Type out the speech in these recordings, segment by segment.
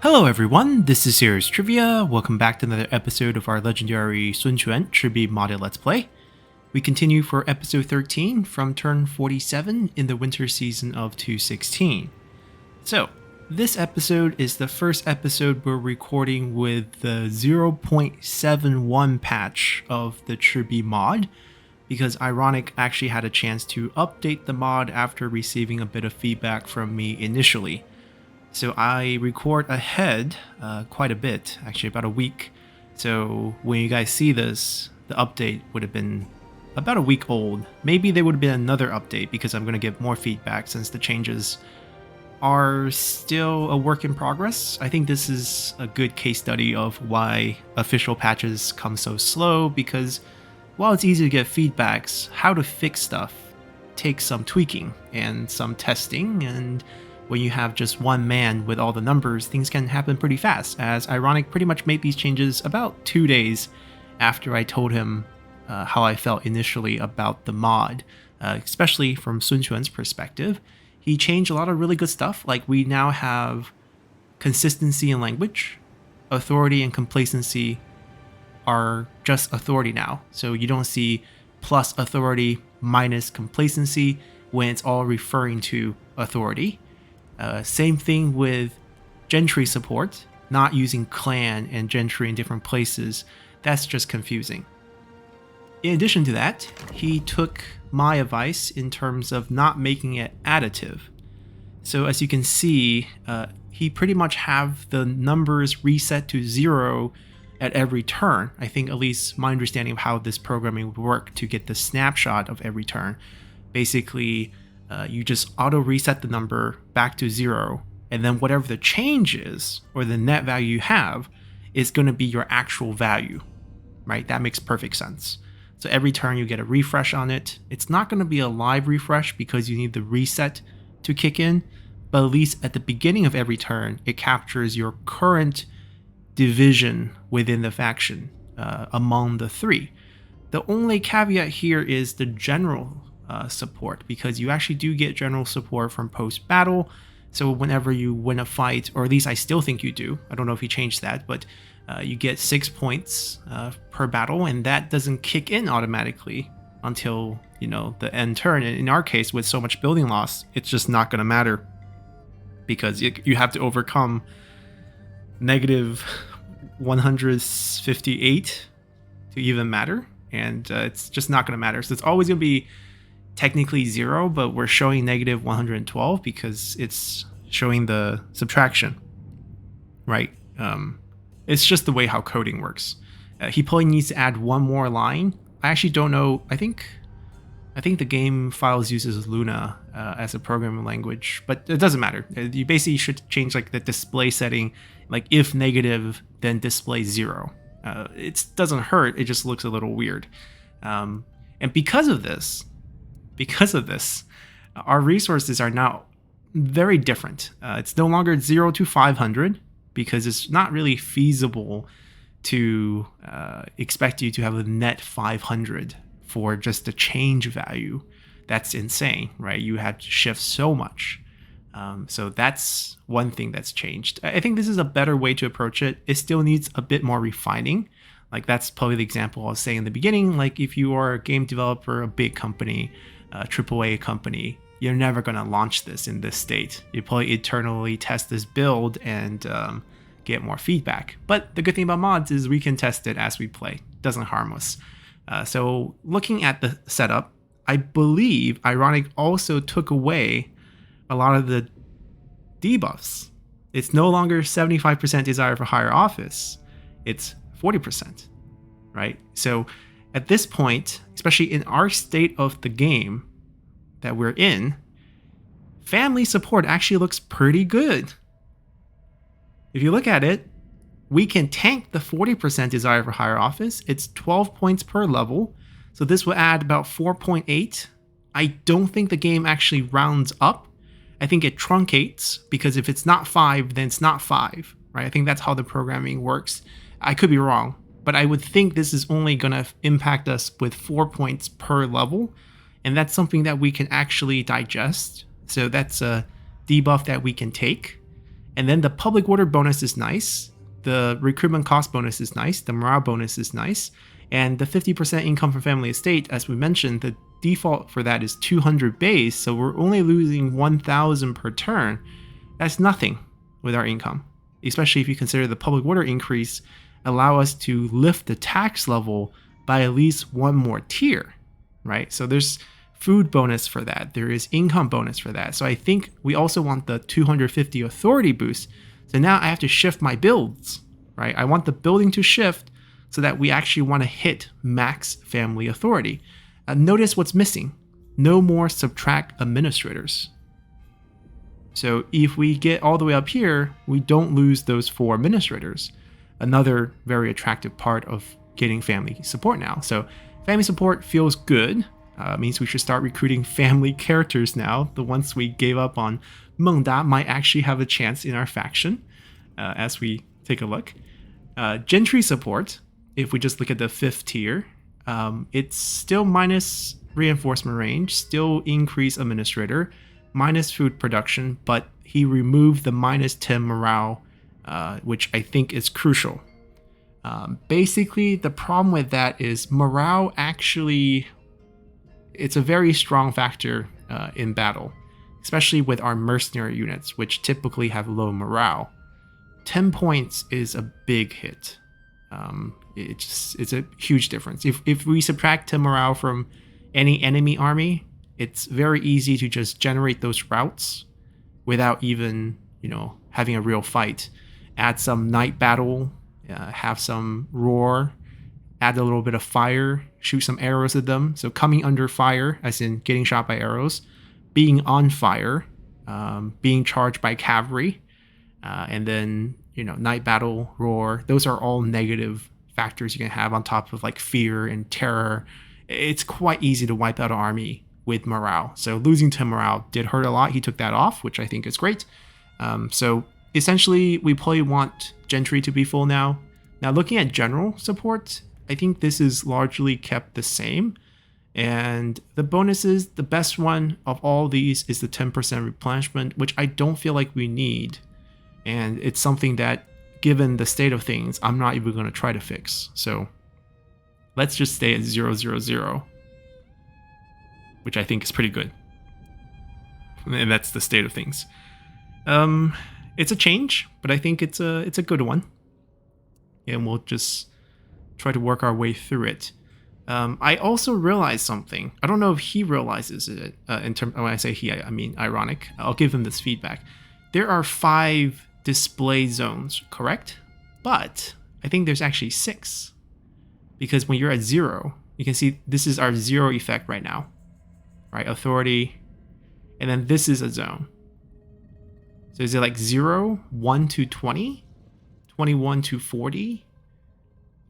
Hello everyone, this is Serious Trivia. Welcome back to another episode of our legendary Sun Quan Chibi modded Let's Play. We continue for episode 13 from turn 47 in the winter season of 216. So, this episode is the first episode we're recording with the 0.71 patch of the Chibi mod, because Ironic actually had a chance to update the mod after receiving a bit of feedback from me initially. So I record ahead quite a bit, actually about a week. So when you guys see this, the update would have been about a week old. Maybe there would have been another update because I'm going to give more feedback since the changes are still a work in progress. I think this is a good case study of why official patches come so slow, because while it's easy to get feedbacks, how to fix stuff takes some tweaking and some testing, and when you have just one man with all the numbers, things can happen pretty fast, as Ironic pretty much made these changes about 2 days after I told him how I felt initially about the mod, especially from Sun Quan's perspective. He changed a lot of really good stuff, like we now have consistency in language, authority and complacency are just authority now, so you don't see plus authority minus complacency when it's all referring to authority. Same thing with gentry support, not using clan and gentry in different places. That's just confusing. In addition to that, he took my advice in terms of not making it additive. So as you can see, he pretty much have the numbers reset to 0 at every turn. I think at least my understanding of how this programming would work to get the snapshot of every turn. Basically, you just auto reset the number back to 0, and then whatever the change is, or the net value you have, is going to be your actual value, right? That makes perfect sense. So every turn you get a refresh on it. It's not going to be a live refresh because you need the reset to kick in, but at least at the beginning of every turn, it captures your current division within the faction among the three. The only caveat here is the general support, because you actually do get general support from post-battle. So whenever you win a fight, or at least I still think you do, I don't know if he changed that, but you get 6 points per battle, and that doesn't kick in automatically until, you know, the end turn. And in our case, with so much building loss, it's just not going to matter, because you have to overcome negative 158 to even matter, and it's just not going to matter. So it's always going to be technically 0, but we're showing negative 112 because it's showing the subtraction, right? It's just the way how coding works. He probably needs to add one more line. I actually don't know. I think the game files uses Luna as a programming language, but it doesn't matter. You basically should change like the display setting, like if negative, then display 0. It doesn't hurt. It just looks a little weird. And because of this, our resources are now very different. It's no longer 0 to 500, because it's not really feasible to expect you to have a net 500 for just the change value. That's insane, right? You have to shift so much. So that's one thing that's changed. I think this is a better way to approach it. It still needs a bit more refining. Like that's probably the example I was saying in the beginning. Like if you are a game developer, a big company, a AAA company, you're never going to launch this in this state. You probably eternally test this build and get more feedback. But the good thing about mods is we can test it as we play. It doesn't harm us. So looking at the setup, I believe Ironic also took away a lot of the debuffs. It's no longer 75% desire for higher office. It's 40%, right? So at this point, especially in our state of the game that we're in, family support actually looks pretty good. If you look at it, we can tank the 40% desire for higher office. It's 12 points per level, so this will add about 4.8. I don't think the game actually rounds up. I think it truncates, because if it's not 5, then it's not 5, right? I think that's how the programming works. I could be wrong, but I would think this is only going to impact us with 4 points per level, and that's something that we can actually digest. So that's a debuff that we can take. And then the public order bonus is nice. The recruitment cost bonus is nice. The morale bonus is nice. And the 50% income from family estate, as we mentioned, the default for that is 200 base. So we're only losing 1,000 per turn. That's nothing with our income, especially if you consider the public order increase allow us to lift the tax level by at least one more tier, right? So there's food bonus for that. There is income bonus for that. So I think we also want the 250 authority boost. So now I have to shift my builds, right? I want the building to shift so that we actually want to hit max family authority. Notice what's missing. No more subtract administrators. So if we get all the way up here, we don't lose those 4 administrators. Another very attractive part of getting family support now. So family support feels good. Means we should start recruiting family characters now. The ones we gave up on Mengda might actually have a chance in our faction as we take a look. Gentry support, if we just look at the 5th tier, it's still minus reinforcement range, still increase administrator, minus food production, but he removed the minus 10 morale, which I think is crucial. Basically, the problem with that is morale actually, it's a very strong factor in battle, especially with our mercenary units, which typically have low morale. 10 points is a big hit. It's a huge difference. If we subtract 10 morale from any enemy army, it's very easy to just generate those routes without even, having a real fight. Add some night battle, have some roar, add a little bit of fire, shoot some arrows at them. So coming under fire, as in getting shot by arrows, being on fire, being charged by cavalry, and then, night battle, roar. Those are all negative factors you can have on top of like fear and terror. It's quite easy to wipe out an army with morale. So losing 10 morale did hurt a lot. He took that off, which I think is great. So essentially, we probably want Gentry to be full now. Now, looking at general support, I think this is largely kept the same. And the bonuses, the best one of all these is the 10% replenishment, which I don't feel like we need. And it's something that, given the state of things, I'm not even going to try to fix. So let's just stay at 000, which I think is pretty good. And that's the state of things. It's a change, but I think it's a good one. And we'll just try to work our way through it. I also realized something. I don't know if he realizes it. When I say he, I mean ironic. I'll give him this feedback. There are 5 display zones, correct? But I think there's actually 6. Because when you're at 0, you can see this is our 0 effect right now. Right? Authority. And then this is a zone. So is it like 0, 1 to 20? 21 to 40?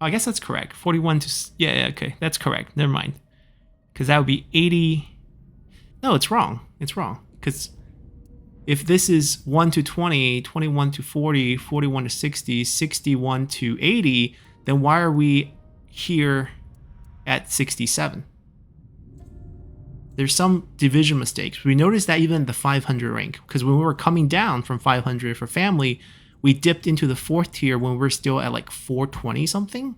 Oh, I guess that's correct. 41 to... Yeah, okay. That's correct. Never mind. Because that would be 80... No, it's wrong. It's wrong. Because if this is 1 to 20, 21 to 40, 41 to 60, 61 to 80, then why are we here at 67? There's some division mistakes. We noticed that even the 500 rank, because when we were coming down from 500 for family, we dipped into the 4th tier when we're still at like 420 something.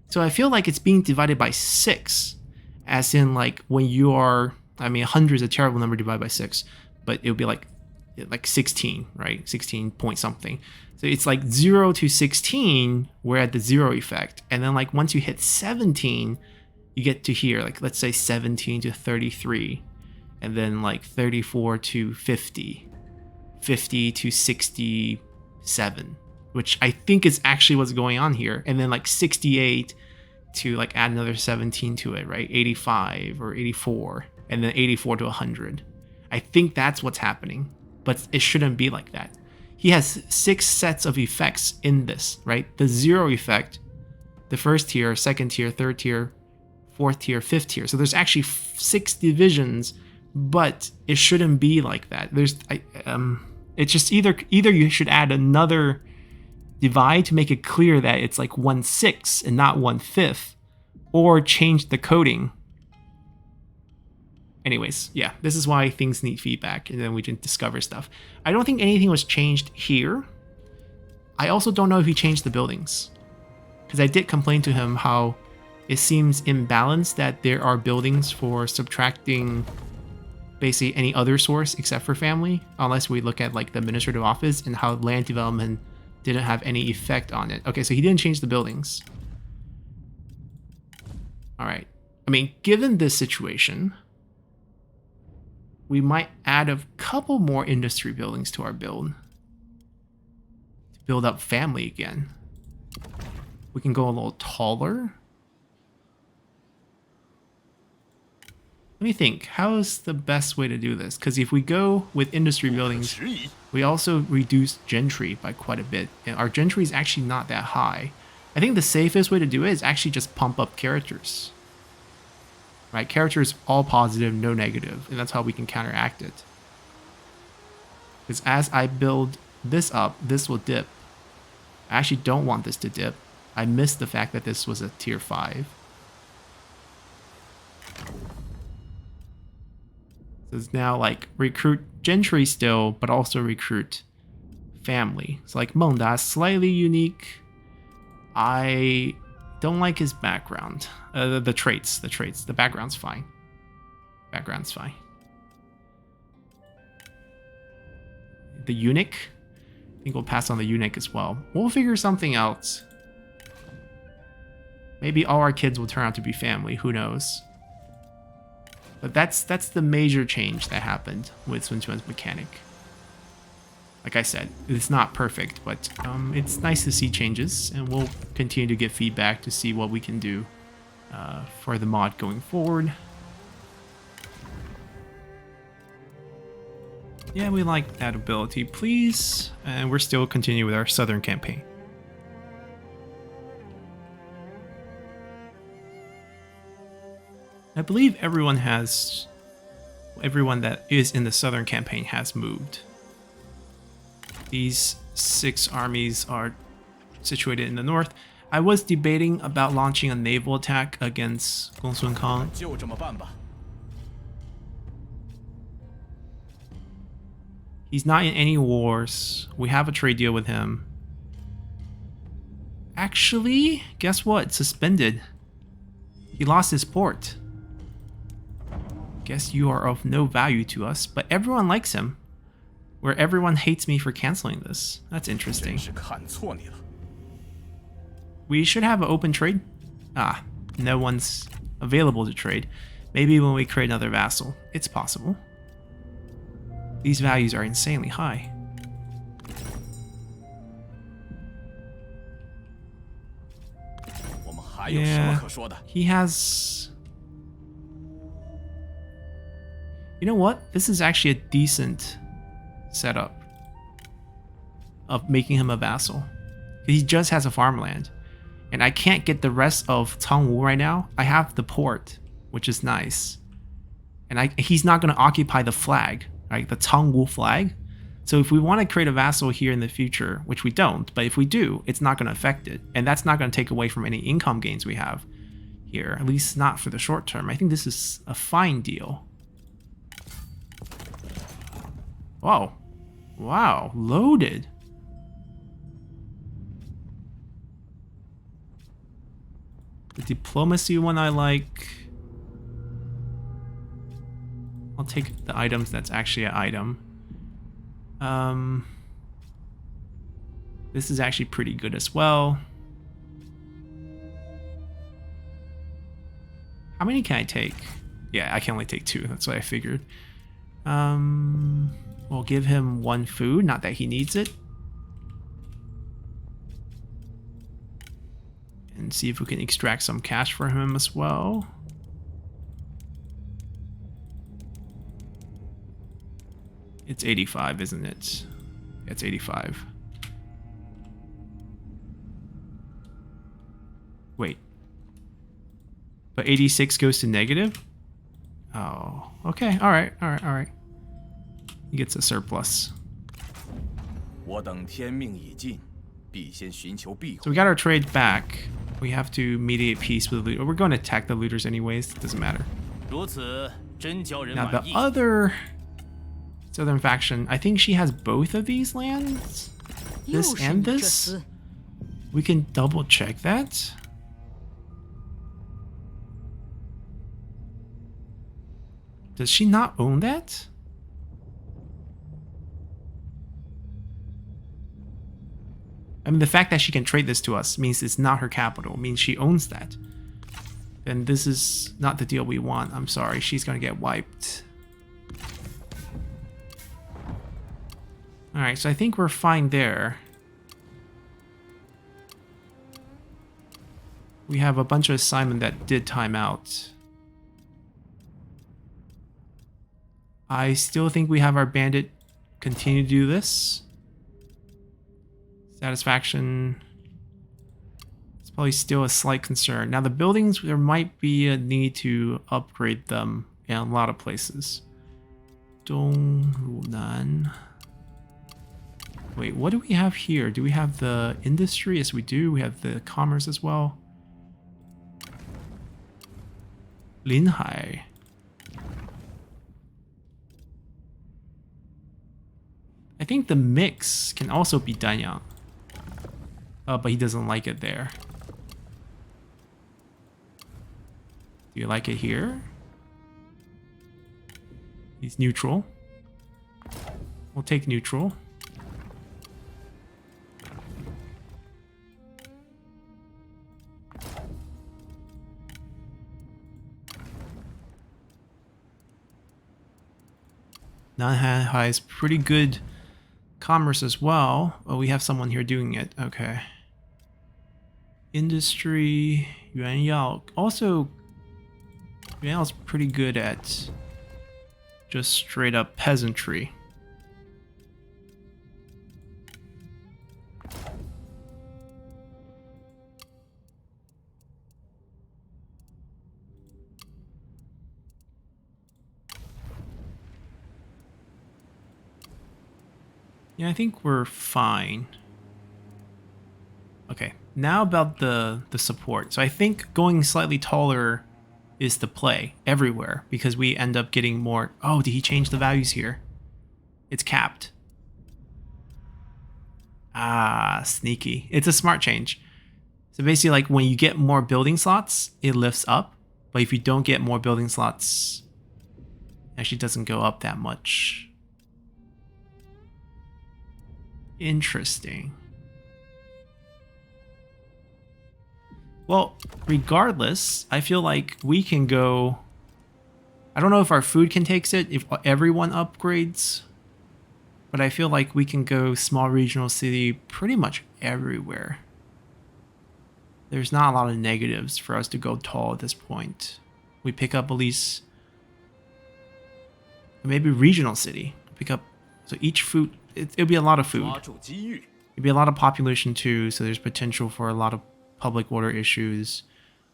So I feel like it's being divided by 6, as in like when you are, 100 is a terrible number divided by 6, but it would be like 16, right? 16 point something. So it's like 0 to 16, we're at the 0 effect. And then like once you hit 17, you get to here, like let's say 17 to 33, and then like 34 to 50, 50 to 67, which I think is actually what's going on here. And then like 68 to like add another 17 to it, right? 85 or 84, and then 84 to 100. I think that's what's happening, but it shouldn't be like that. He has 6 sets of effects in this, right? The 0 effect, the 1st tier, 2nd tier, 3rd tier, 4th tier, 5th tier. So there's actually 6 divisions, but it shouldn't be like that. It's just either you should add another divide to make it clear that it's like 1/6 and not 1/5, or change the coding. Anyways, yeah, this is why things need feedback, and then we can discover stuff. I don't think anything was changed here. I also don't know if he changed the buildings. Because I did complain to him how it seems imbalanced that there are buildings for subtracting basically any other source except for family, unless we look at like the administrative office and how land development didn't have any effect on it. Okay, so he didn't change the buildings. All right. I mean, given this situation, we might add a couple more industry buildings to our build. To build up family again. We can go a little taller. Let me think, how is the best way to do this? Because if we go with industry buildings, we also reduce gentry by quite a bit. And our gentry is actually not that high. I think the safest way to do it is actually just pump up characters. Right? Characters all positive, no negative. And that's how we can counteract it. Because as I build this up, this will dip. I actually don't want this to dip. I missed the fact that this was a tier 5. So it's now like recruit gentry still, but also recruit family. It's like Mengda, slightly unique. I don't like his background. The traits. The background's fine. Background's fine. The eunuch. I think we'll pass on the eunuch as well. We'll figure something out. Maybe all our kids will turn out to be family. Who knows? But that's the major change that happened with Sun Quan's mechanic. Like I said, it's not perfect, but it's nice to see changes, and we'll continue to get feedback to see what we can do for the mod going forward. Yeah, we like that ability, please. And we're still continuing with our southern campaign. I believe everyone that is in the southern campaign has moved. These 6 armies are situated in the north. I was debating about launching a naval attack against Gongsun Kang. He's not in any wars. We have a trade deal with him. Actually, guess what? Suspended. He lost his port. Guess you are of no value to us, but everyone likes him. Where everyone hates me for canceling this. That's interesting. We should have an open trade. Ah, no one's available to trade. Maybe when we create another vassal. It's possible. These values are insanely high. Yeah, he has... You know what? This is actually a decent setup of making him a vassal. He just has a farmland. And I can't get the rest of Tongwu right now. I have the port, which is nice. And he's not going to occupy the flag, right? The Tongwu flag. So if we want to create a vassal here in the future, which we don't, but if we do, it's not going to affect it. And that's not going to take away from any income gains we have here, at least not for the short term. I think this is a fine deal. Whoa. Wow, loaded. The diplomacy one I like. I'll take the items that's actually an item. This is actually pretty good as well. How many can I take? Yeah, I can only take 2. That's what I figured. We'll give him 1 food, not that he needs it. And see if we can extract some cash for him as well. It's 85, isn't it? It's 85. Wait. But 86 goes to negative? Oh, okay. All right. He gets a surplus. So we got our trade back. We have to mediate peace with the looter. We're going to attack the looters anyways. It doesn't matter. Now the other southern faction, I think she has both of these lands. this 又是 and 你这 this? 厮！ We can double check that? Does she not own that? I mean, the fact that she can trade this to us means it's not her capital, means she owns that. Then this is not the deal we want. I'm sorry, she's gonna get wiped. Alright, so I think we're fine there. We have a bunch of assignment that did time out. I still think we have our bandit continue to do this. Satisfaction. It's probably still a slight concern. Now the buildings, there might be a need to upgrade them in a lot of places. Dongrunan. Wait, what do we have here? Do we have the industry? Yes, we do. We have the commerce as well. Linhai. I think the mix can also be Danyang. But he doesn't like it there. Do you like it here? He's neutral. We'll take neutral. Nanhai is pretty good commerce as well. Oh, we have someone here doing it. Okay. Industry, Yuan Yao. Also, Yuan Yao's pretty good at just straight up peasantry. Yeah, I think we're fine. Okay, now about the support. So I think going slightly taller is the play everywhere because we end up getting more. Oh, did he change the values here? It's capped. Ah, sneaky. It's a smart change. So basically, like when you get more building slots, it lifts up. But if you don't get more building slots, it actually doesn't go up that much. Interesting. Well, regardless, I feel like we can go... I don't know if our food can take it, if everyone upgrades. But I feel like we can go small regional city pretty much everywhere. There's not a lot of negatives for us to go tall at this point. We pick up at least... maybe regional city. Pick up... so each food... it'll be a lot of food. It'll be a lot of population too, so there's potential for a lot of public order issues.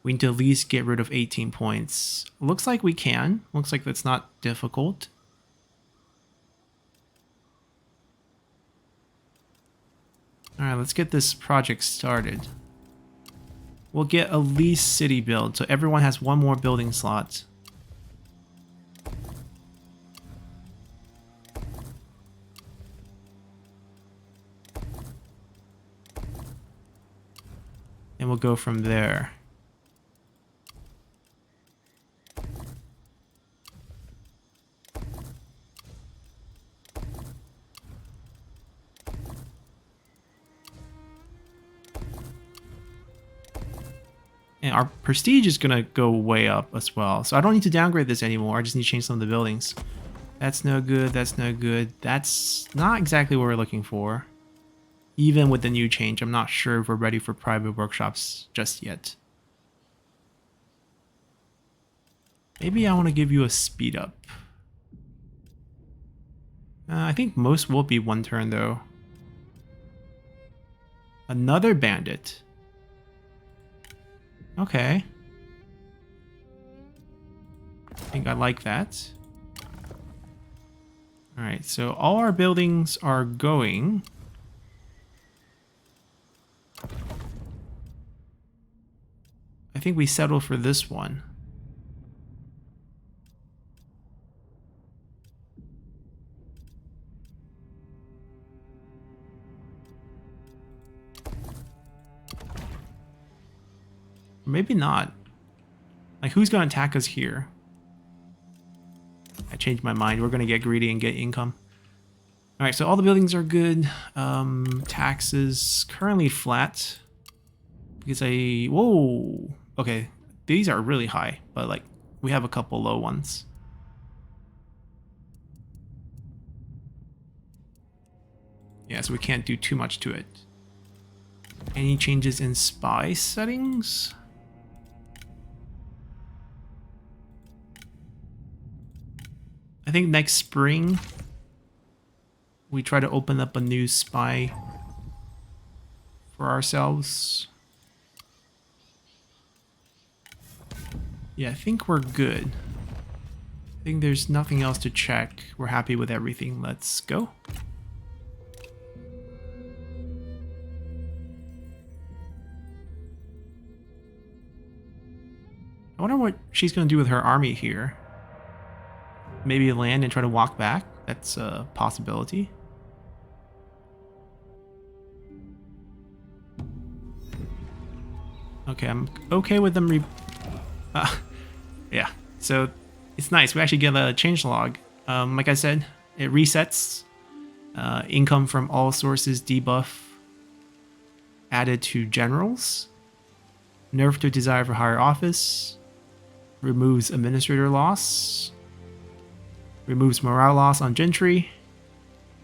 We need to at least get rid of 18 points. Looks like we can. Looks like that's not difficult. Alright, let's get this project started. We'll get at least city build, so everyone has one more building slot. And we'll go from there. And our prestige is going to go way up as well. So I don't need to downgrade this anymore. I just need to change some of the buildings. That's no good. That's no good. That's not exactly what we're looking for. Even with the new change, I'm not sure if we're ready for private workshops just yet. Maybe I want to give you a speed up. I think most will be one turn though. Another bandit. Okay. I think I like that. Alright, so all our buildings are going. I think we settle for this one. Maybe not. Like, who's going to attack us here? I changed my mind. We're going to get greedy and get income. Alright, so all the buildings are good. Taxes currently flat. Because whoa! Okay, these are really high, but like, we have a couple low ones. Yeah, so we can't do too much to it. Any changes in spy settings? I think next spring we try to open up a new spy for ourselves. Yeah, I think we're good. I think there's nothing else to check. We're happy with everything. Let's go. I wonder what she's going to do with her army here. Maybe land and try to walk back? That's a possibility. Okay, I'm okay with them yeah, so it's nice. We actually get a changelog. Like I said, it resets. Income from all sources debuff added to generals. Nerf to desire for higher office. Removes administrator loss. Removes morale loss on gentry.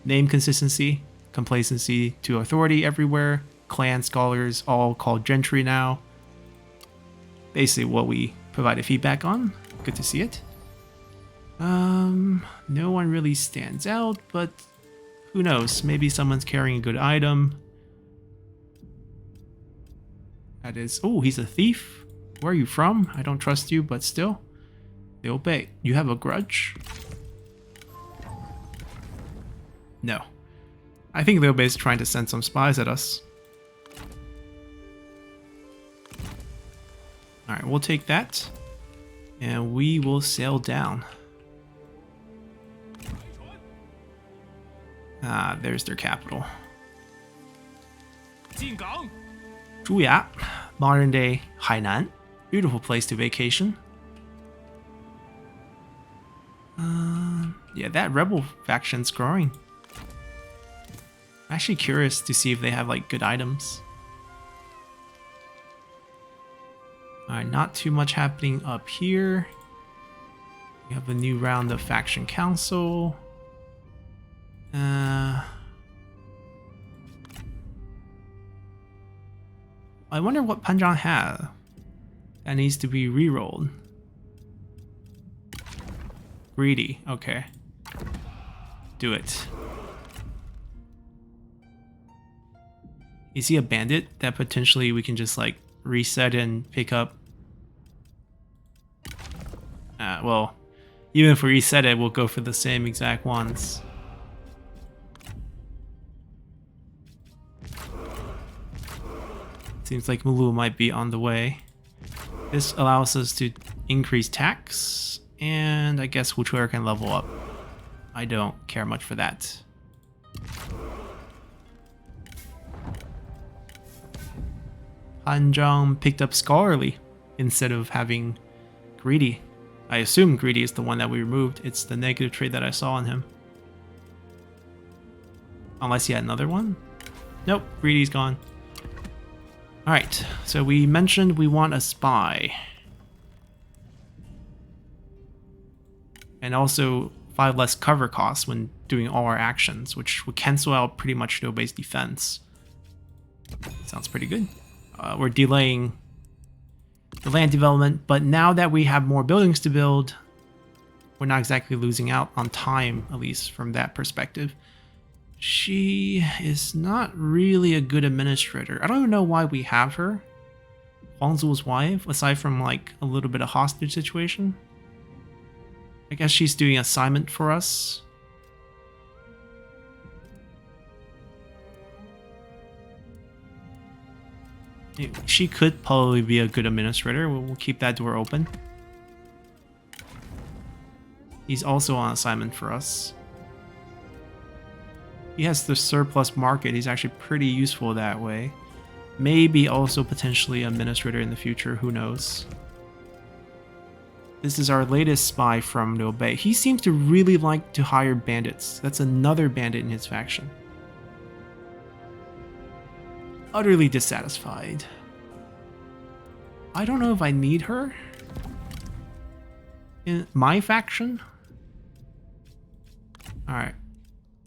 Name consistency. Complacency to authority everywhere. Clan scholars all called gentry now. Basically what we provided feedback on. Good to see it. No one really stands out, but who knows? Maybe someone's carrying a good item. That is... Oh, he's a thief? Where are you from? I don't trust you, but still. They obey. You have a grudge? No. I think Liu Bei's trying to send some spies at us. Alright, we'll take that. And we will sail down. Ah, there's their capital. Zhuya, modern day Hainan. Beautiful place to vacation. Yeah, that rebel faction's growing. I'm actually curious to see if they have like good items. Alright, not too much happening up here. We have a new round of faction council. I wonder what Panjang has that needs to be rerolled. Greedy, okay. Do it. Is he a bandit that potentially we can just like reset and pick up? Well, even if we reset it, we'll go for the same exact ones. Seems like Mulu might be on the way. This allows us to increase tax, and I guess Wuchuer can level up. I don't care much for that. Hanzhong picked up Scholarly instead of having Greedy. I assume Greedy is the one that we removed. It's the negative trait that I saw on him. Unless he had another one? Nope, Greedy's gone. Alright, so we mentioned we want a spy. And also 5 less cover costs when doing all our actions, which would cancel out pretty much no base defense. Sounds pretty good. We're delaying the land development, but now that we have more buildings to build, we're not exactly losing out on time, at least from that perspective. She is not really a good administrator. I don't even know why we have her. Huang Zu's wife, aside from like a little bit of hostage situation. I guess she's doing assignment for us. She could probably be a good administrator. We'll keep that door open. He's also on assignment for us. He has the surplus market. He's actually pretty useful that way. Maybe also potentially administrator in the future, who knows. This is our latest spy from Liu Bei. He seems to really like to hire bandits. That's another bandit in his faction. Utterly dissatisfied. I don't know if I need her in my faction. Alright.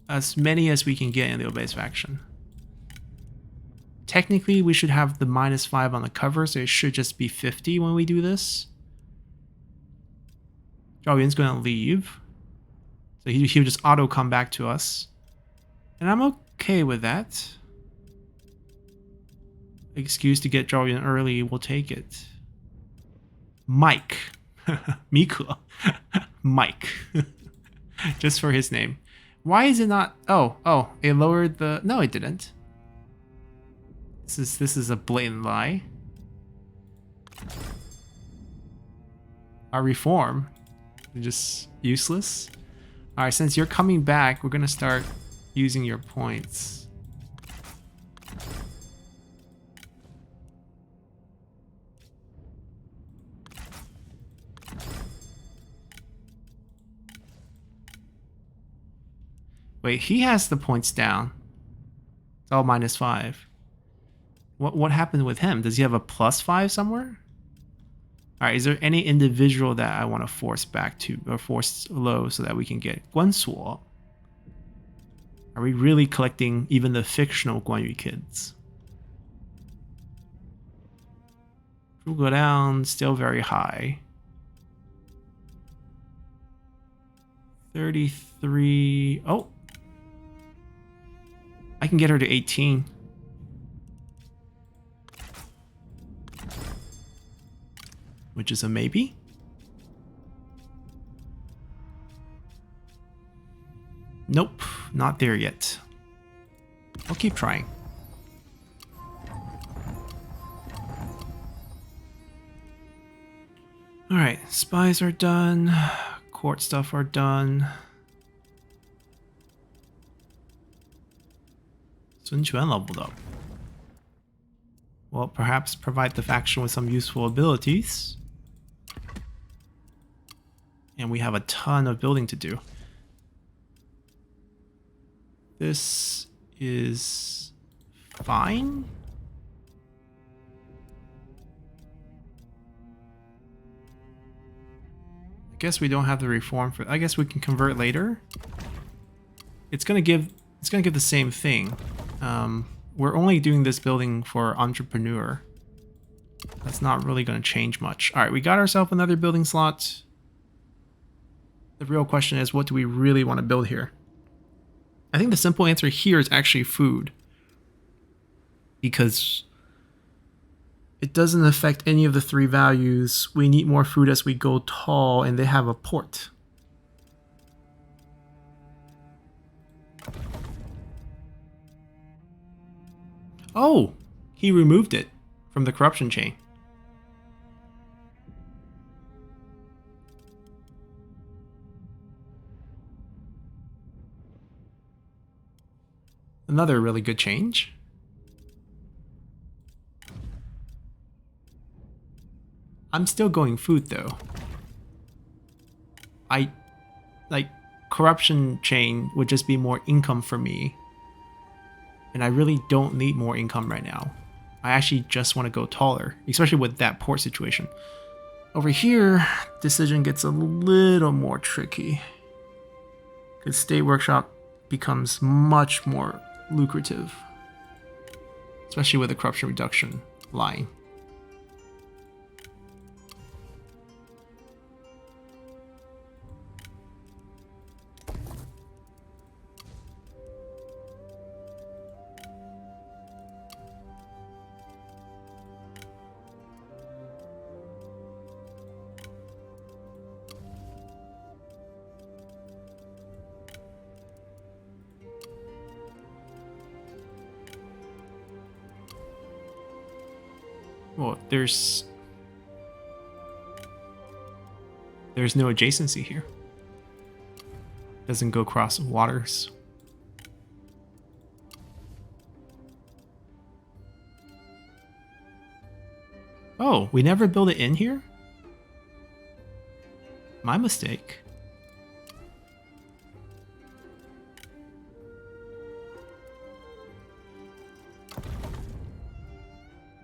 As many as we can get in Liu Bei's faction. Technically, we should have the -5 on the cover, so it should just be 50 when we do this. Zhao Yun's going to leave. So he'll just auto come back to us. And I'm okay with that. Excuse to get Zhao Yun early, we'll take it. Mike. Miku. Mike. Just for his name. Why is it not... Oh, it lowered the... No, it didn't. This is a blatant lie. Our reform is just useless. Alright, since you're coming back, we're gonna start using your points. Wait, he has the points down. It's all -5. What happened with him? Does he have a +5 somewhere? Alright, is there any individual that I want to force back to, or force low so that we can get Guan Suo? Are we really collecting even the fictional Guan Yu kids? Go down, still very high. 33. Oh! I can get her to 18. Which is a maybe. Nope, not there yet. I'll keep trying. Alright, spies are done. Court stuff are done. Sun Quan leveled up. Well, perhaps provide the faction with some useful abilities. And we have a ton of building to do. This is fine. I guess we don't have the reform for... I guess we can convert later. It's gonna give the same thing. We're only doing this building for entrepreneur. That's not really gonna change much. Alright, we got ourselves another building slot. The real question is, what do we really want to build here? I think the simple answer here is actually food. Because it doesn't affect any of the 3 values. We need more food as we go tall, and they have a port. Oh! He removed it from the corruption chain. Another really good change. I'm still going food though. Corruption chain would just be more income for me. And I really don't need more income right now. I actually just want to go taller, especially with that port situation. Over here, decision gets a little more tricky. Because State Workshop becomes much more lucrative, especially with the corruption reduction line. Well, there's no adjacency here. Doesn't go across waters. Oh, we never built it in here? My mistake.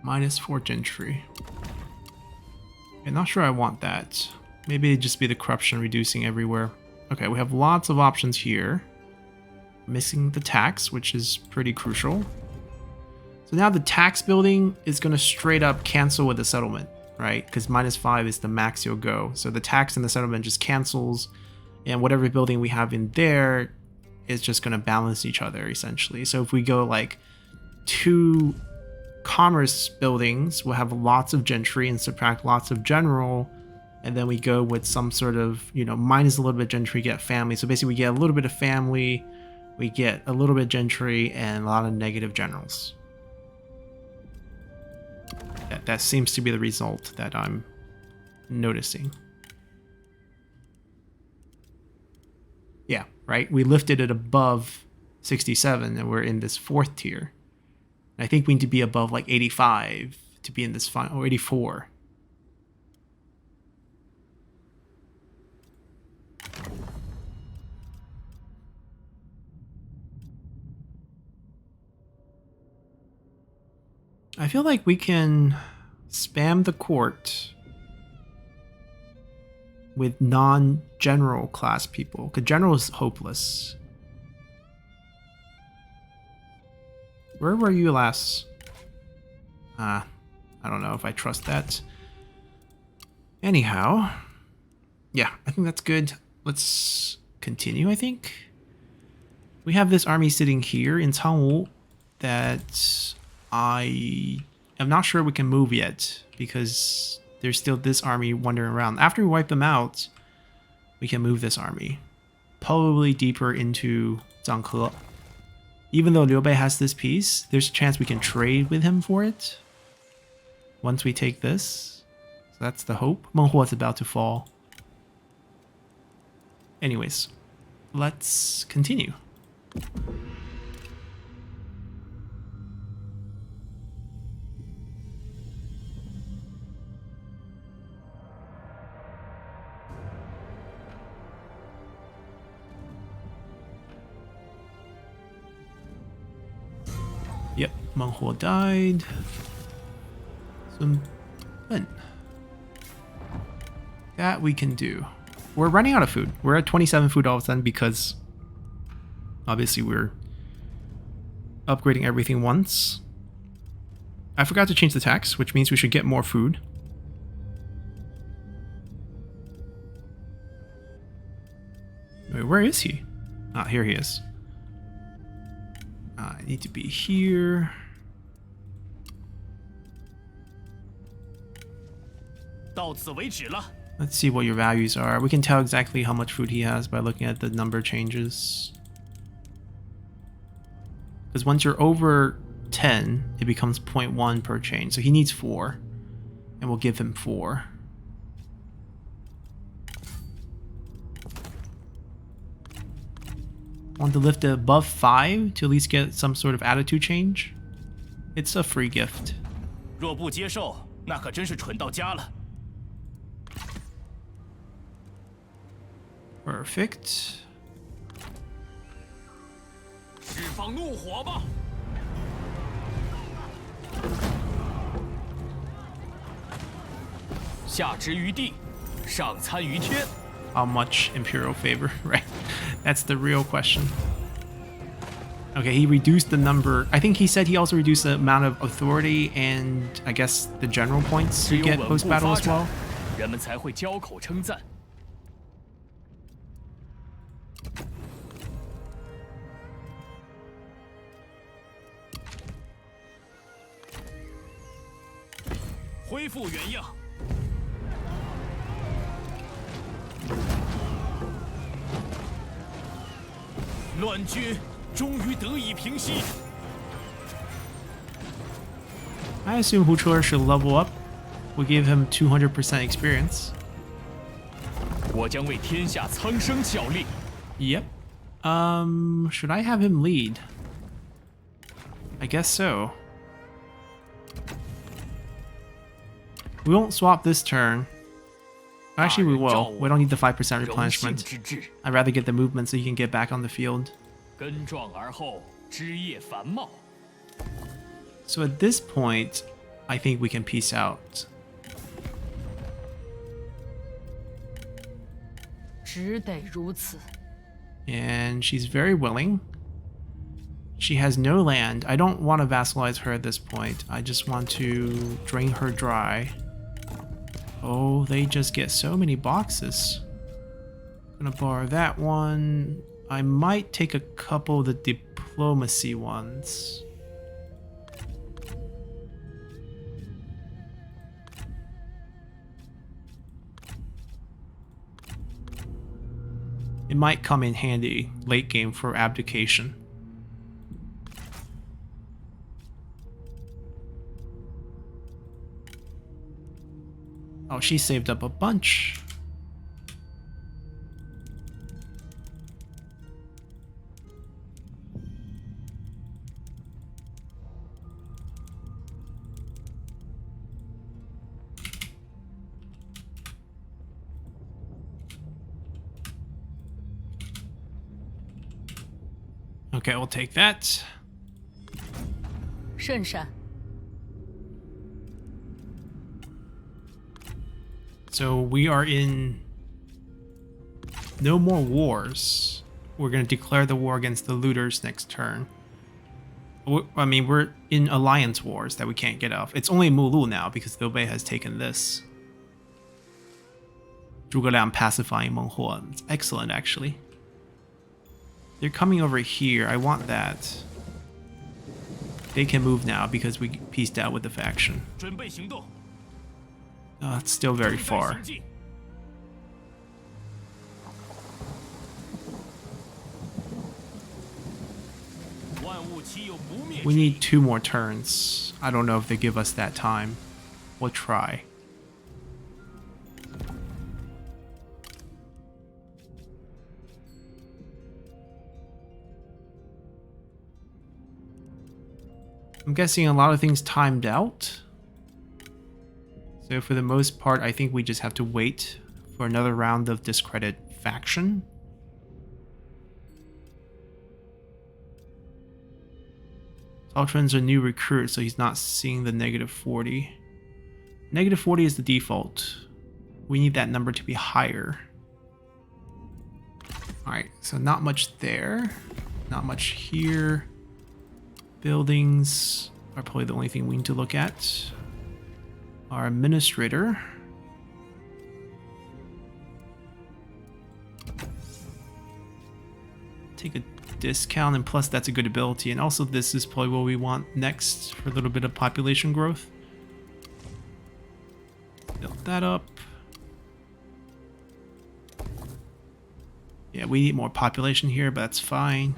-4 gentry. I'm not sure I want that. Maybe it'd just be the corruption reducing everywhere. Okay, we have lots of options here. Missing the tax, which is pretty crucial. So now the tax building is going to straight up cancel with the settlement, right? Because -5 is the max you'll go. So the tax and the settlement just cancels, and whatever building we have in there is just going to balance each other, essentially. So if we go like 2 commerce buildings, we'll have lots of gentry and subtract lots of general, and then we go with some sort of, you know, minus a little bit gentry, get family. So basically we get a little bit of family, we get a little bit gentry, and a lot of negative generals. That seems to be the result that I'm noticing. Yeah, right? We lifted it above 67 and we're in this 4th tier. I think we need to be above like 85 to be in this final, or 84. I feel like we can spam the court with non-general class people, because general is hopeless. Where were you last? I don't know if I trust that. Anyhow, yeah, I think that's good. Let's continue, I think. We have this army sitting here in Cangwu that I am not sure we can move yet, because there's still this army wandering around. After we wipe them out, we can move this army. Probably deeper into Zhanghe. Even though Liu Bei has this piece, there's a chance we can trade with him for it once we take this. So that's the hope. Meng Huo is about to fall. Anyways, let's continue. Yep, Meng Huo died. Sun Ben. That we can do. We're running out of food. We're at 27 food all of a sudden because obviously we're upgrading everything once. I forgot to change the tax, which means we should get more food. Wait, where is he? Ah, here he is. I need to be here. Let's see what your values are. We can tell exactly how much food he has by looking at the number changes. Because once you're over 10, it becomes 0.1 per chain. So he needs 4. And we'll give him 4. Want to lift it above 5 to at least get some sort of attitude change? It's a free gift. Perfect. How much imperial favor, right? That's the real question. Okay, he reduced the number. I think he said he also reduced the amount of authority and I guess the general points to get post-battle as well. I assume Huchuer should level up. We'll give him 200% experience. Yep. Should I have him lead? I guess so. We won't swap this turn. Actually, we will. We don't need the 5% replenishment. I'd rather get the movement so you can get back on the field. So at this point, I think we can peace out. And she's very willing. She has no land. I don't want to vassalize her at this point. I just want to drain her dry. Oh, they just get so many boxes. Gonna borrow that one. I might take a couple of the diplomacy ones. It might come in handy late game for abdication. Oh, she saved up a bunch. Okay, we'll take that. 圣上。 So we are in no more wars. We're going to declare the war against the looters next turn. I mean, we're in alliance wars that we can't get off. It's only Mulu now because Liu Bei has taken this. Zhuge Liang pacifying Meng Huo. It's excellent, actually. They're coming over here. I want that. They can move now because we pieced out with the faction. It's still very far. We need 2 more turns. I don't know if they give us that time. We'll try. I'm guessing a lot of things timed out. So for the most part, I think we just have to wait for another round of discredit faction. Altron's a new recruit, so he's not seeing the -40. -40 is the default. We need that number to be higher. Alright, so not much there. Not much here. Buildings are probably the only thing we need to look at. Our administrator. Take a discount, and plus that's a good ability. And also this is probably what we want next for a little bit of population growth. Build that up. Yeah, we need more population here, but that's fine.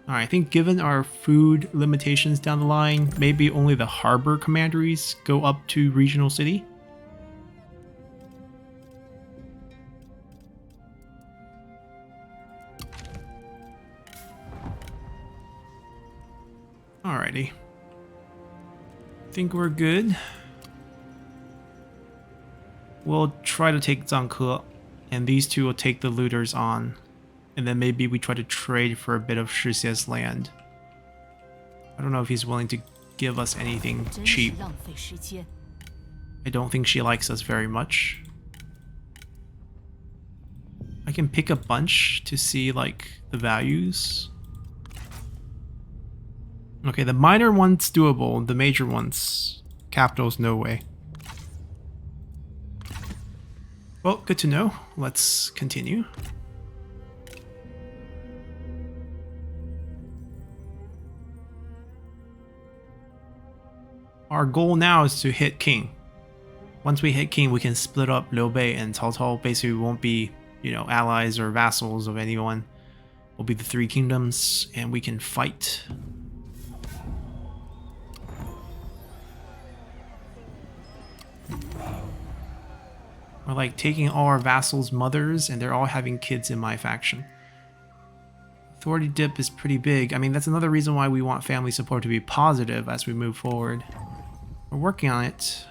Alright, I think given our food limitations down the line, maybe only the harbor commanderies go up to regional city. Alrighty. Think we're good. We'll try to take Zhangke, and these two will take the looters on. And then maybe we try to trade for a bit of Shixie's land. I don't know if he's willing to give us anything cheap. I don't think she likes us very much. I can pick a bunch to see like the values. Okay, the minor one's doable, the major ones, capital's no way. Well, good to know. Let's continue. Our goal now is to hit king. Once we hit king, we can split up Liu Bei and Cao Cao. Basically, we won't be, you know, allies or vassals of anyone. We'll be the three kingdoms, and we can fight. We're like taking all our vassals' mothers, and they're all having kids in my faction. Authority dip is pretty big. I mean, that's another reason why we want family support to be positive as we move forward. We're working on it.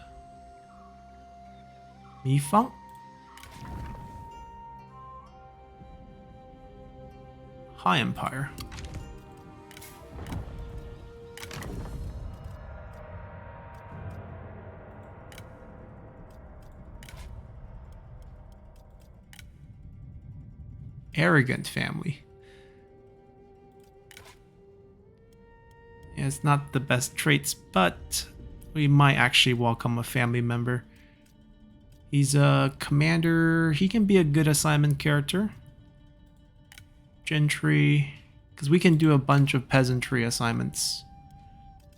Mifeng? High Empire. Arrogant family. Yeah, it's not the best traits, but we might actually welcome a family member. He's a commander. He can be a good assignment character. Gentry, because we can do a bunch of peasantry assignments,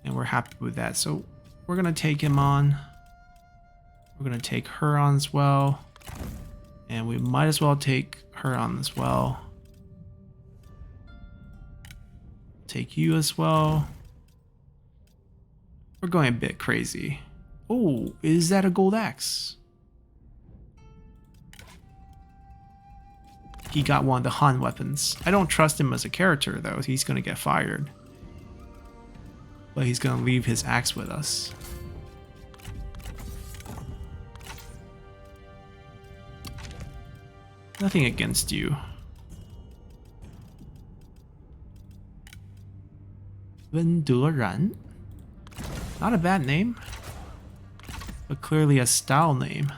and we're happy with that. So we're gonna take him on. We're gonna take her on as well, and we might as well take her on as well. Take you as well. We're going a bit crazy. Oh, is that a gold axe? He got one of the Han weapons. I don't trust him as a character though. He's gonna get fired. But he's gonna leave his axe with us. Nothing against you. Wen Duran. Not a bad name, but clearly a style name.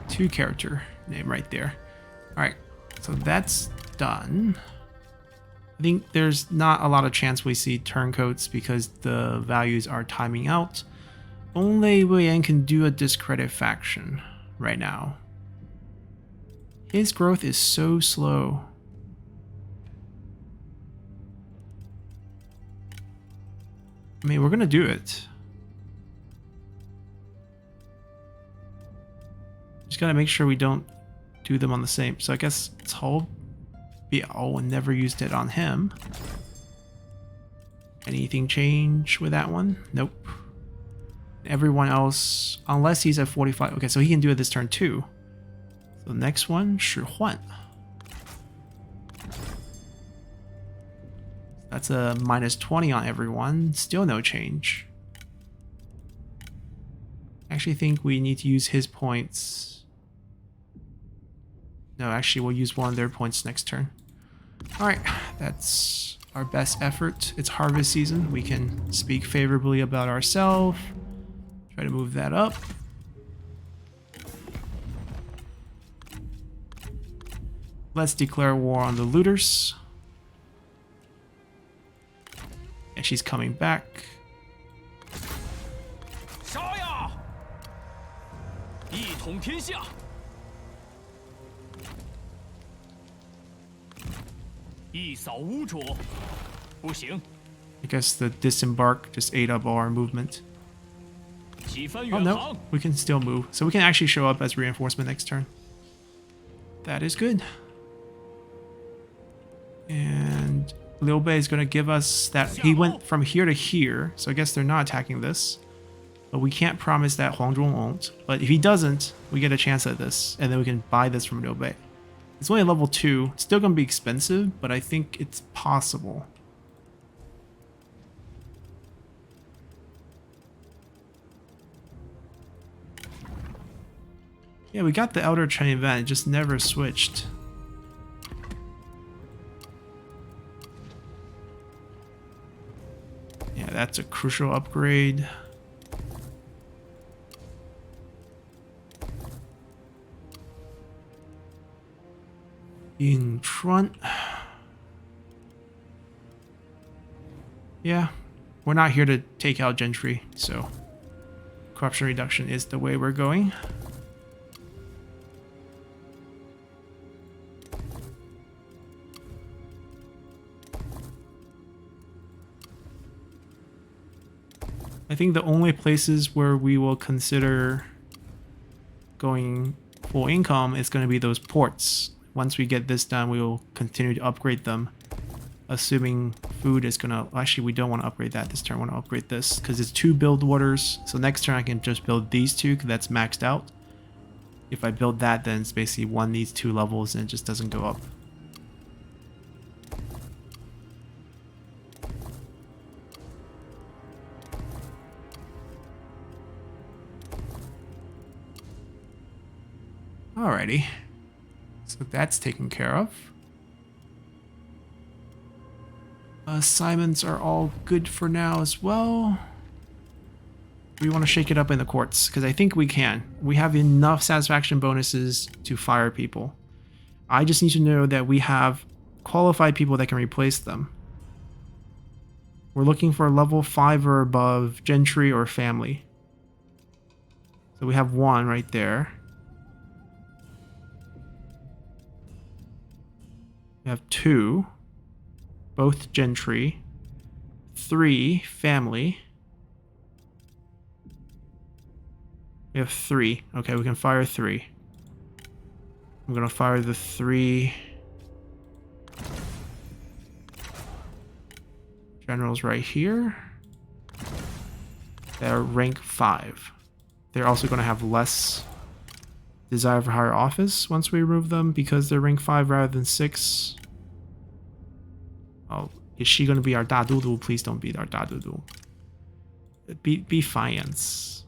Two character name right there. Alright, so that's done. I think there's not a lot of chance we see turncoats because the values are timing out. Only Wei Yan can do a discredit faction right now. His growth is so slow. I mean, we're gonna do it. Just gotta make sure we don't do them on the same. So I guess Cao Biao and never used it on him. Anything change with that one? Nope. Everyone else, unless he's at 45. Okay, so he can do it this turn too. So the next one, Shi Huan. That's a -20 on everyone. Still no change. I actually think we need to use his points. No, actually we'll use one of their points next turn. Alright, that's our best effort. It's harvest season. We can speak favorably about ourselves. Try to move that up. Let's declare war on the looters. And she's coming back. I guess the disembark just ate up all our movement. Oh no, we can still move. So we can actually show up as reinforcement next turn. That is good. And Liu Bei is going to give us that. He went from here to here, so I guess they're not attacking this. But we can't promise that Huang Zhong won't. But if he doesn't, we get a chance at this, and then we can buy this from Liu Bei. It's only level 2. It's still going to be expensive, but I think it's possible. Yeah, we got the Elder Chen event, it just never switched. Yeah, that's a crucial upgrade. In front. Yeah, we're not here to take out gentry, so corruption reduction is the way we're going. I think the only places where we will consider going full income is going to be those ports. Once we get this done, we will continue to upgrade them. Assuming food is going to... Actually, we don't want to upgrade that this turn. I want to upgrade this because it's 2 build orders. So next turn I can just build these 2 because that's maxed out. If I build that, then it's basically one needs 2 levels and it just doesn't go up. Alrighty, so that's taken care of. Assignments are all good for now as well. We want to shake it up in the courts because I think we can. We have enough satisfaction bonuses to fire people. I just need to know that we have qualified people that can replace them. We're looking for level 5 or above gentry or family. So we have 1 right there. We have 2, both gentry, 3 family. We have 3. Okay, we can fire 3. I'm gonna fire the 3 generals right here. They're rank 5. They're also gonna have less desire for higher office once we remove them because they're rank 5 rather than 6. Oh, is she going to be our Dadudu? Please don't be our Dadudu. Be Defiance.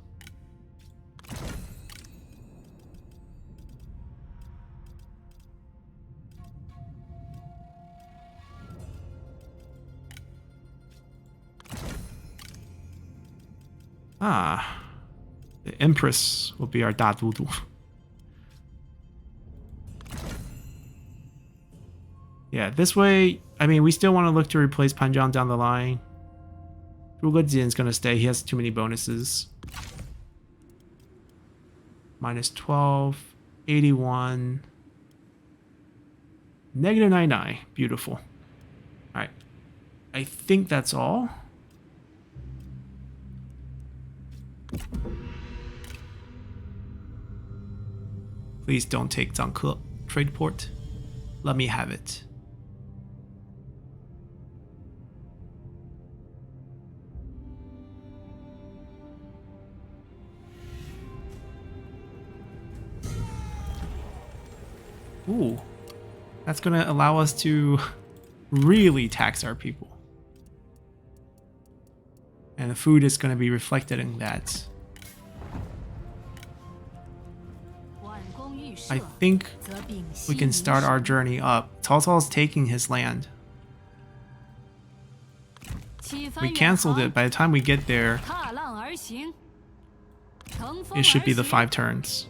Ah, the Empress will be our Dadudu. Yeah, this way, I mean, we still want to look to replace Panjiang down the line. Zhugejian's going to stay. He has too many bonuses. Minus 12, 81, negative 99. Beautiful. All right. I think that's all. Please don't take Zhangke trade port. Let me have it. Ooh, that's going to allow us to really tax our people. And the food is going to be reflected in that. I think we can start our journey up. Cao Cao's taking his land. We canceled it. By the time we get there, it should be the 5 turns.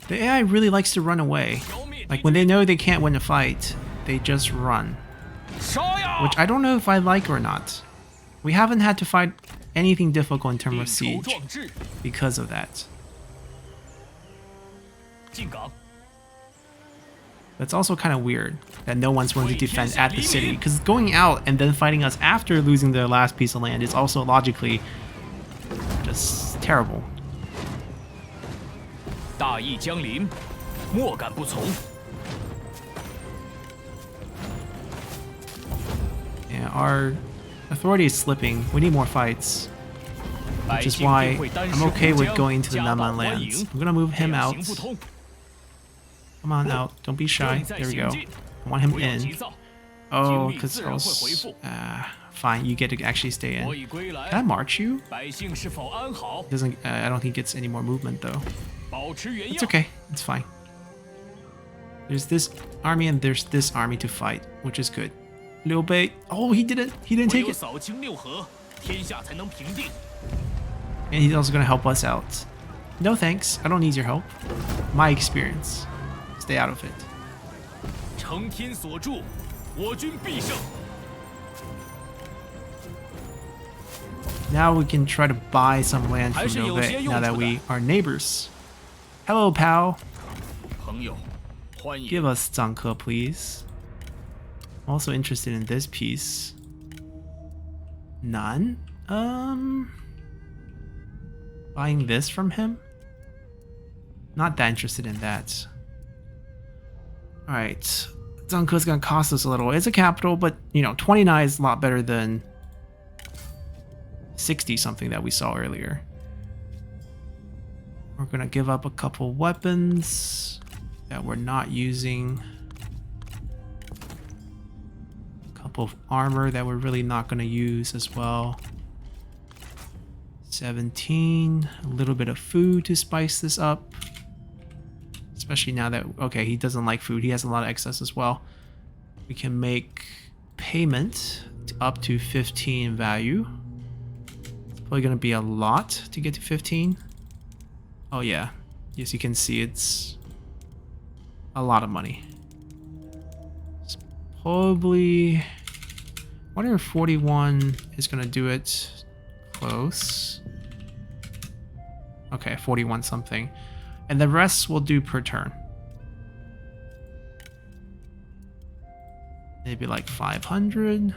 The AI really likes to run away. Like when they know they can't win a fight, they just run. Which I don't know if I like or not. We haven't had to fight anything difficult in terms of siege because of that. That's also kind of weird that no one's willing to defend at the city, because going out and then fighting us after losing their last piece of land is also logically just terrible. Yeah, our authority is slipping. We need more fights. Which is why I'm okay with going into the Nanman lands. I'm gonna move him out. Come on out. Don't be shy. There we go. I want him in. Oh, because else... fine, you get to actually stay in. Can I march you? Doesn't. I don't think it gets any more movement though. It's okay. It's fine. There's this army and there's this army to fight, which is good. Liu Bei. Oh, he didn't take it. And he's also gonna help us out. No thanks. I don't need your help. My experience. Stay out of it. Now we can try to buy some land from Liu Bei now that we are neighbors. Hello, pal. Give us Zhang Ke, please. I'm also interested in this piece. None? Buying this from him? Not that interested in that. Alright. Zhang Ke's gonna cost us a little. It's a capital, but, you know, 29 is a lot better than 60 something that we saw earlier. We're gonna give up a couple weapons that we're not using. A couple of armor that we're really not gonna use as well. 17. A little bit of food to spice this up. Especially now that, okay, he doesn't like food. He has a lot of excess as well. We can make payment up to 15 value. It's probably gonna be a lot to get to 15. Oh yeah, yes, you can see it's a lot of money. It's probably, I wonder if 41 is gonna do it. Close. Okay, 41 something. And the rest we'll do per turn. Maybe like 500.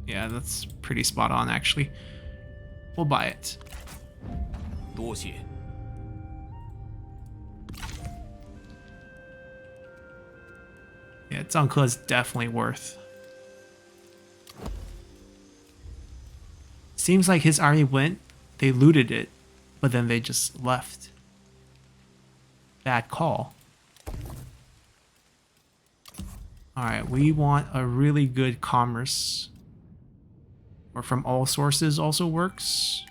Yeah, that's pretty spot on actually. We'll buy it. 多谢。 Yeah, Zhang Ke is definitely worth. Seems like his army went, they looted it, but then they just left. Bad call. Alright, we want a really good commerce. Or from all sources also works.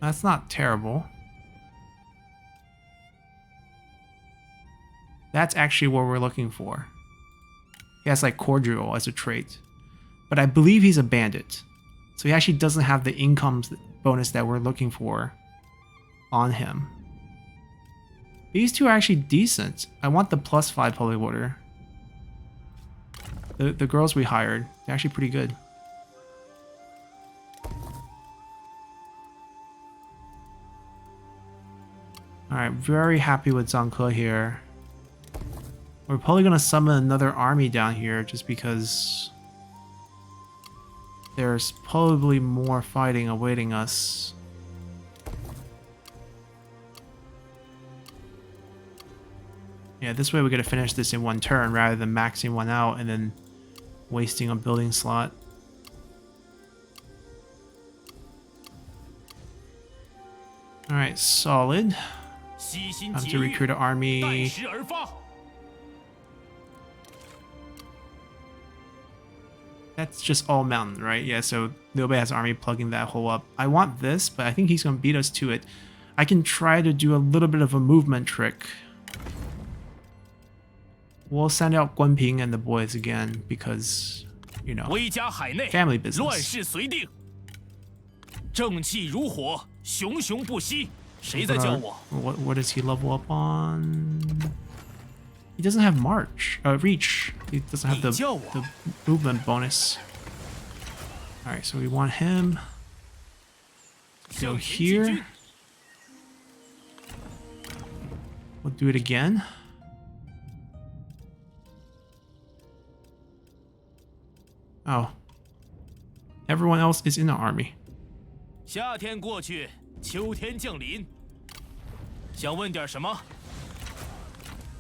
That's not terrible. That's actually what we're looking for. He has like cordial as a trait. But I believe he's a bandit. So he actually doesn't have the income bonus that we're looking for on him. These two are actually decent. I want the +5 holy water. The girls we hired, they're actually pretty good. Alright, very happy with Zhang Ke here. We're probably going to summon another army down here just because there's probably more fighting awaiting us. Yeah, this way we're going to finish this in one turn rather than maxing one out and then wasting a building slot. Alright, solid. Time to recruit an army. That's just all mountain, right? Yeah, so nobody has army plugging that hole up. I want this, but I think he's going to beat us to it. I can try to do a little bit of a movement trick. We'll send out Guanping and the boys again because, you know, family business. What does he level up on? He doesn't have March. Reach. He doesn't have the movement bonus. Alright, so we want him. Go here. We'll do it again. Oh. Everyone else is in the army. 夏天过去，秋天降临。想问点什么？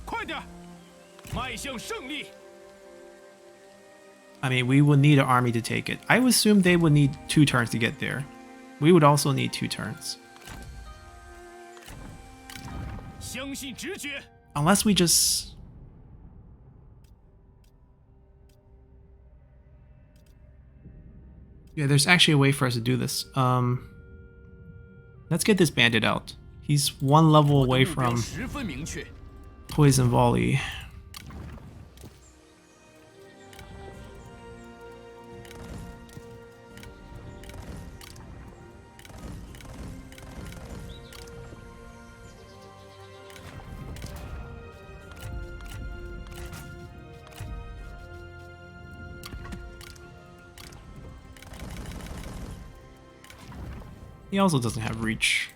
快点，迈向胜利！ I mean, we would need an army to take it. I would assume they would need 2 turns to get there. We would also need 2 turns. 相信直觉。 Unless we just... Yeah, there's actually a way for us to do this. Let's get this bandit out. He's 1 level away from Poison Volley. He also doesn't have reach.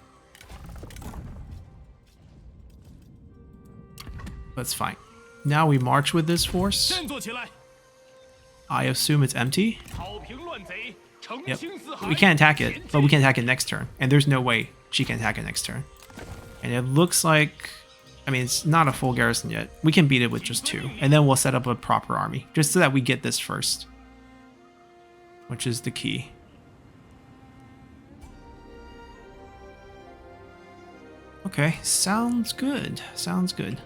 That's fine. Now we march with this force. 振作起来！ I assume it's empty. 草坪乱贼，诚 Yep. 心似海。 We can't attack it, but we can attack it next turn. And there's no way she can attack it next turn. And it looks like... I mean, it's not a full garrison yet. We can beat it with just 2. And then we'll set up a proper army. Just so that we get this first. Which is the key. Okay, sounds good. Sounds good.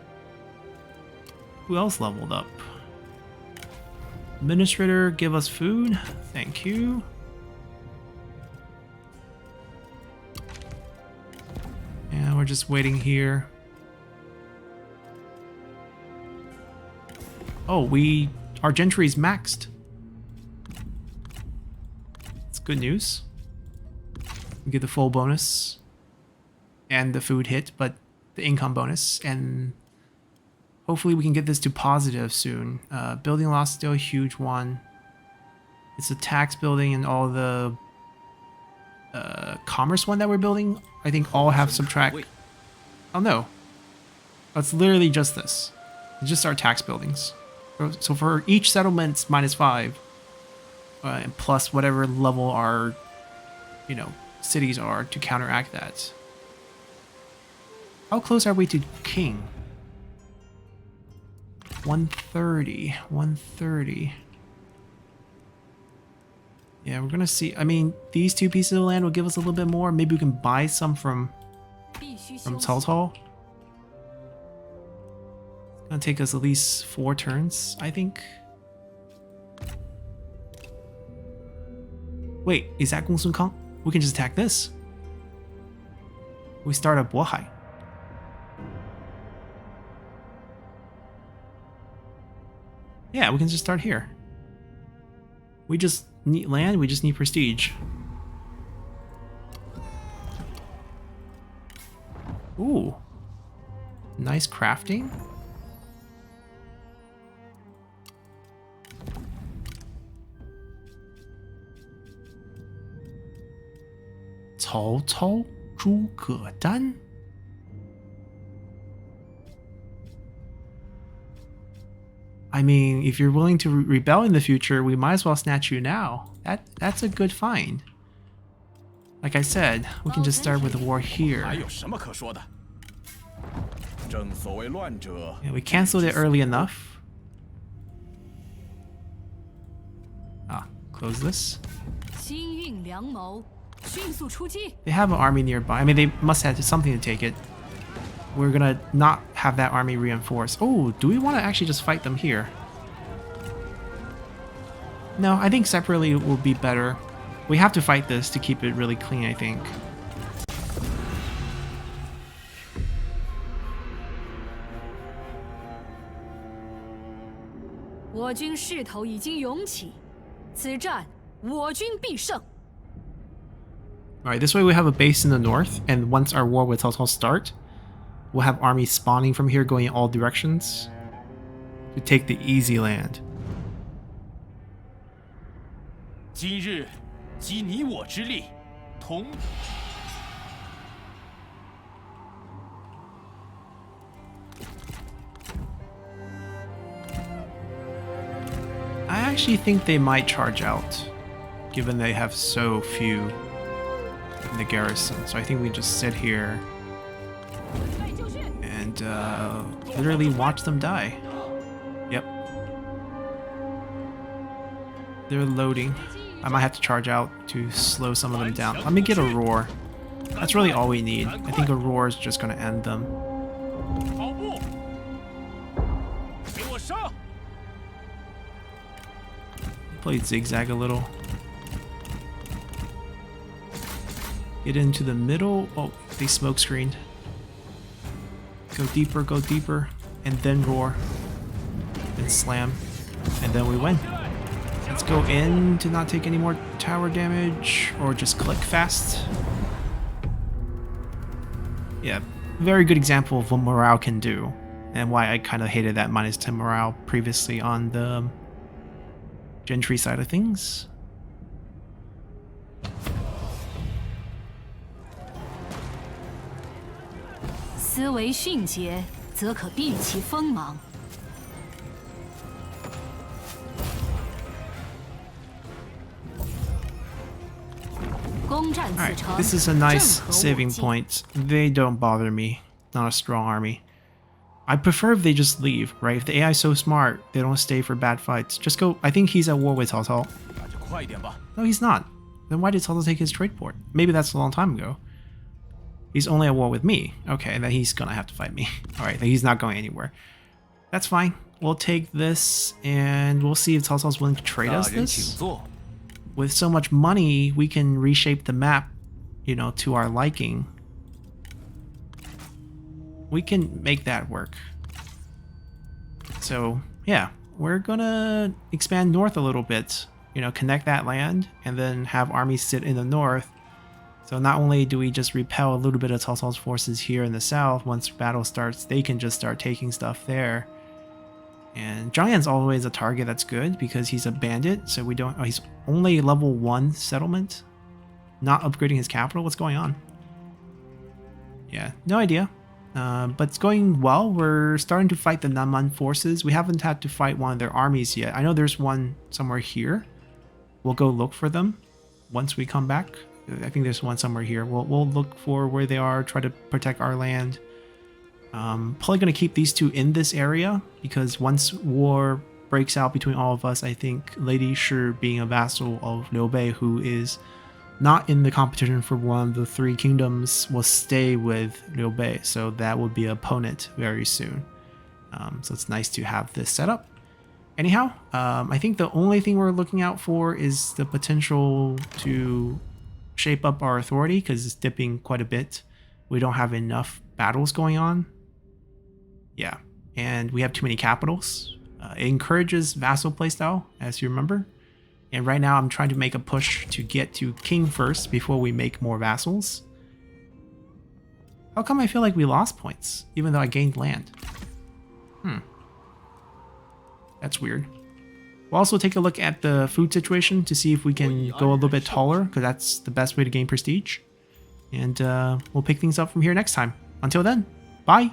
Who else leveled up? Administrator, give us food. Thank you. Yeah, we're just waiting here. Oh, our gentry's maxed. It's good news. We get the full bonus and the food hit, but the income bonus, and hopefully we can get this to positive soon. Building loss still a huge one. It's a tax building, and all the commerce one that we're building, I think all have subtract. Oh no, it's literally just this. It's just our tax buildings. So for each settlement, it's -5, and plus whatever level our, cities are to counteract that. How close are we to king? 130, 130. Yeah, we're gonna see. I mean, these 2 pieces of land will give us a little bit more. Maybe we can buy some from Cao Cao. It's gonna take us at least 4 turns, I think. Wait, is that Gongsun Kang? We can just attack this. We start at Bohai. Yeah, we can just start here. We just need land, we just need prestige. Ooh. Nice crafting. Cao Cao, 诸葛丹. I mean, if you're willing to rebel in the future, we might as well snatch you now. That's a good find. Like I said, we can just start with the war here. Yeah, we canceled it early enough. Ah, close this. They have an army nearby. I mean, they must have something to take it. We're gonna not have that army reinforced. Oh, do we want to actually just fight them here? No, I think separately will be better. We have to fight this to keep it really clean, I think. Alright, this way we have a base in the north, and once our war with Cao Cao start, we'll have armies spawning from here going in all directions to take the easy land. 今日集你我之力，同。I actually think they might charge out, given they have so few in the garrison. So I think we just sit here and literally watch them die. Yep. They're loading. I might have to charge out to slow some of them down. Let me get a roar. That's really all we need. I think a roar is just going to end them. Played zigzag a little. Get into the middle. Oh, they smoke screened. Go deeper, and then roar. Then slam. And then we win. Let's go in to not take any more tower damage, or just click fast. Yeah, very good example of what morale can do, and why I kind of hated that -10 morale previously on the gentry side of things. 思维迅捷，则可避其锋芒。攻占此 Alright, 城， this is a 正 nice 合我 saving 计。 point. They don't bother me. Not a strong army. I prefer if they just leave, right? If the AI is so smart, they don't stay for bad fights. Just go. I think he's at war with Cao Cao. 那就快一点吧。 No, he's not. Then why did Cao Cao take his trade port? Maybe that's a long time ago. He's only at war with me. Okay, then he's gonna have to fight me. Alright, then he's not going anywhere. That's fine. We'll take this, and we'll see if Cao Cao's willing to trade 大 us 人请 this. 坐。 With so much money, we can reshape the map, you know, to our liking. We can make that work. So, yeah, we're gonna expand north a little bit, you know, connect that land, and then have armies sit in the north. So not only do we just repel a little bit of Cao Cao's forces here in the south, once battle starts, they can just start taking stuff there. And Zhang Yan's always a target that's good because he's a bandit, so we don't... Oh, he's only level 1 settlement? Not upgrading his capital? What's going on? Yeah, no idea. But it's going well. We're starting to fight the Nanman forces. We haven't had to fight one of their armies yet. I know there's one somewhere here. We'll go look for them once we come back. I think there's one somewhere here. We'll look for where they are, try to protect our land. Probably going to keep these two in this area because once war breaks out between all of us, I think Lady Shi, being a vassal of Liu Bei, who is not in the competition for one of the 3 kingdoms, will stay with Liu Bei, so that will be an opponent very soon. So it's nice to have this set up. Anyhow, I think the only thing we're looking out for is the potential to shape up our authority because it's dipping quite a bit. We don't have enough battles going on. Yeah, and we have too many capitals. It encourages vassal playstyle, as you remember. And right now I'm trying to make a push to get to king first before we make more vassals. How come I feel like we lost points, even though I gained land? That's weird. We'll also take a look at the food situation to see if we can go a little bit taller, because that's the best way to gain prestige. And we'll pick things up from here next time. Until then, bye!